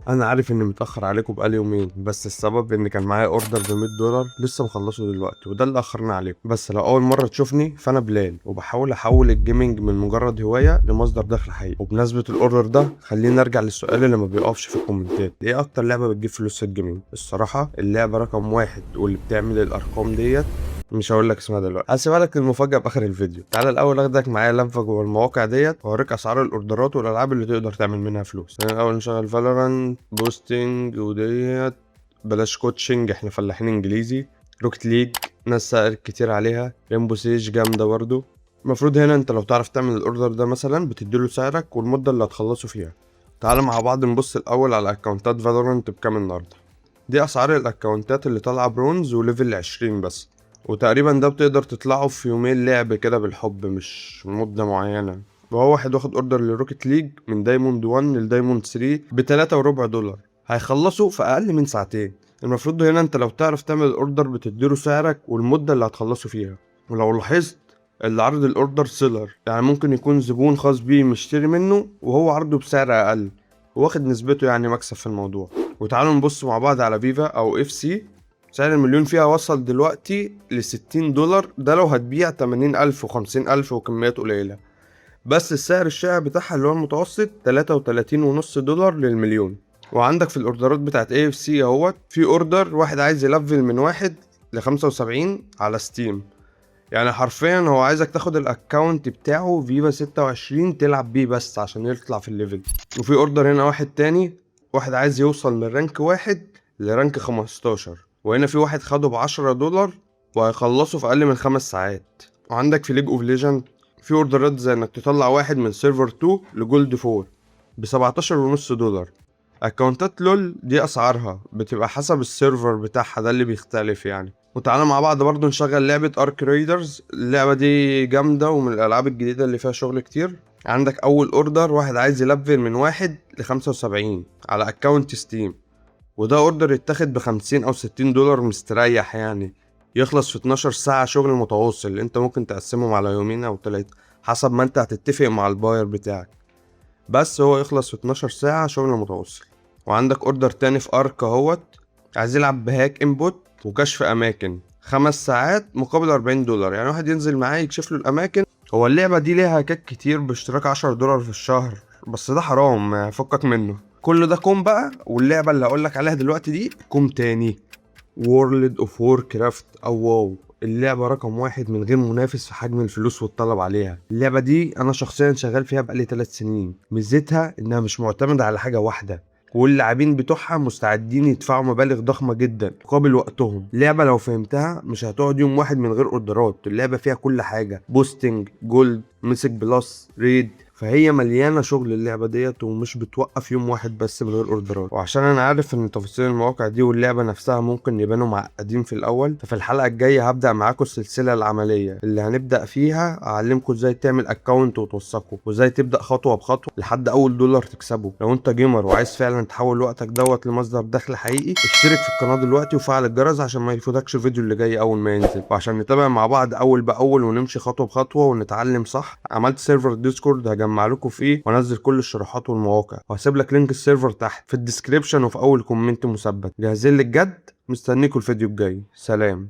انا عارف اني متاخر عليكم بقالي يومين، بس السبب ان كان معايا اوردر ب $100 لسه مخلصه دلوقتي، وده اللي اخرنا عليكم. بس لو اول مره تشوفني فانا بلال، وبحاول احول الجيمنج من مجرد هوايه لمصدر دخل حقيقي. وبمناسبه الاوردر ده خلينا نرجع للسؤال اللي ما بيقفش في الكومنتات: ايه اكتر لعبه بتجيب فلوس في الجيمنج؟ الصراحه اللعبه رقم واحد واللي بتعمل الارقام ديت مش هقول لك اسمها دلوقتي، هسيبها لك المفاجاه باخر الفيديو. تعالى الاول اخدك معايا لفه جوه المواقع ديت واوريك اسعار الاوردرات والالعاب اللي تقدر تعمل منها فلوس. الاول نشغل فالورانت بوستنج وديت، بلاش كوتشنج احنا فلاحين انجليزي. روكت ليج ناس سألت كتير عليها. ريمبو سيج جامده برضو. المفروض هنا انت لو تعرف تعمل الاوردر ده مثلا بتديله سعرك والمده اللي هتخلصه فيها. تعال مع بعض نبص الاول على اكونتات فالورانت بكام النهارده. دي اسعار الاكونتات اللي طالعه برونز وليفل 20 بس، وتقريبا ده بتقدر تطلعه في يومين لعب كده بالحب، مش مدة معينة. وهو واحد واخد اوردر لروكيت ليج من دايموند 1 للدايموند 3 ب3.25 دولار، هيخلصه في اقل من ساعتين. المفروض هنا انت لو تعرف تعمل الاوردر بتديله سعرك والمدة اللي هتخلصه فيها. ولو لاحظت اللي عرض الاوردر سيلر، يعني ممكن يكون زبون خاص بيه مشتري منه وهو عرضه بسعر اقل، واخد نسبته يعني مكسب في الموضوع. وتعالوا نبص مع بعض على فيفا او اف سي. سعر المليون فيها وصل دلوقتي ل$60، ده لو هتبيع 80,000 و50,000 وكميات قليلة. بس السعر الشائع بتاعها اللي هو المتوسط 33.5 دولار للمليون. وعندك في الاوردرات بتاعت اي اف سي اهوت، في اوردر واحد عايز يلفل من 1 ل75 على ستيم. يعني حرفيا هو عايزك تاخد الاكونت بتاعه فيفا 26 تلعب بيه بس عشان يطلع في الليفل. وفي اوردر هنا واحد تاني، واحد عايز يوصل من رانك 1 لرانك 15، وهنا في واحد خده ب10 دولار وهيخلصه في اقل من 5 ساعات. وعندك في ليج اوف ليجند في اوردرات زي انك تطلع واحد من سيرفر 2 لجولد 4 ب17.5 دولار. اكونتات لول دي اسعارها بتبقى حسب السيرفر بتاعها، ده اللي بيختلف يعني. وتعالى مع بعض برضو نشغل لعبة ارك رايدرز. اللعبة دي جامدة ومن الالعاب الجديدة اللي فيها شغل كتير. عندك اول اوردر واحد عايز يلفل من 1 ل75 على اكونت ستيم، وده اوردر يتاخد ب50 او 60 دولار مستريح يعني. يخلص في 12 ساعة شغل متواصل، انت ممكن تقسمهم على يومين او 3 حسب ما انت هتتفق مع الباير بتاعك، بس هو يخلص في 12 ساعة شغل متواصل. وعندك اوردر تاني في ارك اهوت، عايز يلعب بهاك انبوت وكشف اماكن 5 ساعات مقابل 40 دولار، يعني واحد ينزل معاه يكشف له الاماكن. هو اللعبة دي ليها هاكات كتير باشتراك 10 دولار في الشهر، بس ده حرام يعني فكك منه. كل ده كوم بقى، واللعبة اللي هقولك عليها دلوقتي دي كوم تاني. وورلد اوف وور كرافت او واو، اللعبة رقم واحد من غير منافس في حجم الفلوس والطلب عليها. اللعبة دي انا شخصيا شغال فيها بقالي 3 سنين. ميزتها انها مش معتمدة على حاجة واحدة، واللاعبين بتوعها مستعدين يدفعوا مبالغ ضخمة جدا مقابل وقتهم. لعبة لو فهمتها مش هتقعد يوم واحد من غير اوردرات. اللعبة فيها كل حاجة: بوستنج، جولد، مسك بلس، ريد، فهي مليانه شغل اللعبه ديت ومش بتوقف يوم واحد بس من غير اوردرات. وعشان انا عارف ان تفاصيل المواقع دي واللعبه نفسها ممكن يبانوا معقدين في الاول، ففي الحلقه الجايه هبدا معاكم السلسله العمليه اللي هنبدا فيها اعلمكم ازاي تعمل اكونت وتوثقه، وازاي تبدا خطوه بخطوه لحد اول دولار تكسبه. لو انت جيمر وعايز فعلا تحول وقتك دوت لمصدر دخل حقيقي، اشترك في القناه دلوقتي وفعل الجرس عشان ما يفوتكش الفيديو اللي جاي اول ما ينزل. وعشان نتابع مع بعض اول باول ونمشي خطوه بخطوه ونتعلم صح، عملت سيرفر ديسكورد هجمع لكم فيه وانزل كل الشروحات والمواقع، وهسيب لك لينك السيرفر تحت في الديسكريبشن وفي اول كومنت مثبت. جاهزين للجد؟ مستنيكوا الفيديو الجاي. سلام.